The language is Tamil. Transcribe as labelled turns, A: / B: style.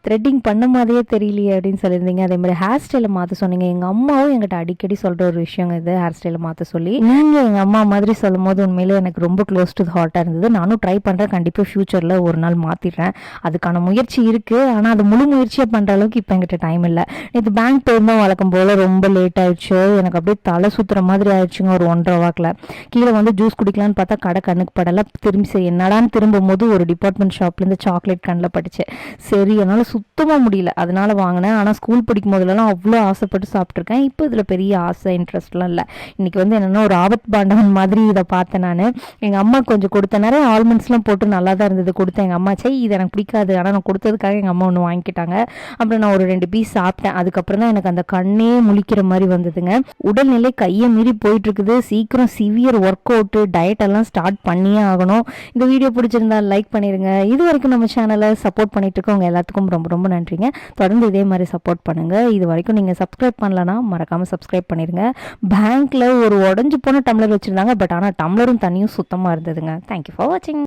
A: த்ரெட்டிங் பண்ண மாதிரியே தெரியலையே அப்படின்னு சொல்லியிருந்தீங்க. அதே மாதிரி ஹேர் ஸ்டைலை மாற்ற சொன்னீங்க. எங்கள் அம்மாவும் எங்கிட்ட அடிக்கடி சொல்கிற ஒரு விஷயங்க இது, ஹேர் ஸ்டைலை மாற்ற சொல்லி. நீங்கள் எங்கள் அம்மா மாதிரி சொல்லும் போது உண்மையிலே எனக்கு ரொம்ப க்ளோஸ் டு ஹார்ட்டாக இருந்தது. நானும் ட்ரை பண்ணுறேன், கண்டிப்பாக ஃப்யூச்சரில் ஒரு நாள் மாற்றிடுறேன். அதுக்கான முயற்சி இருக்குது, ஆனால் அது முழு முயற்சியாக பண்ணுற அளவுக்கு இப்போ என்கிட்ட டைம் இல்லை. நேற்று பேங்க் போயிருந்தோம், வழக்கம் போல் ரொம்ப லேட் ஆயிடுச்சு. எனக்கு அப்படியே தலை சுற்றுற மாதிரி ஆயிடுச்சுங்க. ஒரு 1:30 வாக்கில் கீழே வந்து ஜூஸ் குடிக்கலான்னு பார்த்தா கடை கண்ணுக்கு படலை. திரும்பி சரி என்னடான்னு திரும்பும் போது ஒரு டிபார்ட்மெண்ட் ஷாப்லேருந்து சாக்லேட் கண்ணில் பட்டுச்சு. சரி என்னால் சுத்தமாக முடியல, அதனால வாங்கினேன். ஆனால் ஸ்கூல் படிக்கும் போதுலலாம் அவ்வளோ ஆசைப்பட்டு சாப்பிட்ருக்கேன். இப்போ இதில் பெரிய ஆசை இன்ட்ரெஸ்ட்லாம் இல்லை. இன்றைக்கி வந்து என்னென்னா ஒரு ஆபத் பாண்டவன் மாதிரி இதை பார்த்தேன் நான். எங்கள் அம்மா கொஞ்சம் கொடுத்தேன், நிறைய ஆல்மண்ட்ஸ்லாம் போட்டு நல்லா தான் இருந்தது. கொடுத்தேன் எங்கள் அம்மா, சரி இது எனக்கு பிடிக்காது, ஆனால் நான் கொடுத்ததுக்காக எங்கள் அம்மா ஒன்று வாங்கிக்கிட்டாங்க. அப்புறம் நான் ஒரு 2 பீஸ் சாப்பிட்டேன். அதுக்கப்புறம் தான் எனக்கு அந்த கண்ணே முழிக்கிற மாதிரி வந்ததுங்க. உடல்நிலை கையை மீறி போயிட்டுருக்குது. சீக்கிரம் சிவியர் ஒர்க் அவுட்டு டயட் எல்லாம் ஸ்டார்ட் பண்ணியே ஆகணும். இந்த வீடியோ பிடிச்சிருந்தா லைக் பண்ணிடுங்க. இது வரைக்கும் நம்ம சேனலை சப்போர்ட் பண்ணிட்டு இருக்கவங்க எல்லாத்துக்கும் ரொம்ப ரொம்ப நன்றிங்க. தொடர்ந்து இதே மாதிரி சப்போர்ட் பண்ணுங்கள். இது வரைக்கும் நீங்கள் சப்ஸ்கிரைப் பண்ணலன்னா மறக்காமல் சப்ஸ்கிரைப் பண்ணிடுங்க. பேங்க்கில் ஒரு உடஞ்சி போன டம்ளர் வச்சுருந்தாங்க, பட் ஆனால் டம்ளரும் தண்ணியும் சுத்தமாக இருந்ததுங்க. தேங்க்யூ ஃபார் வாட்சிங்.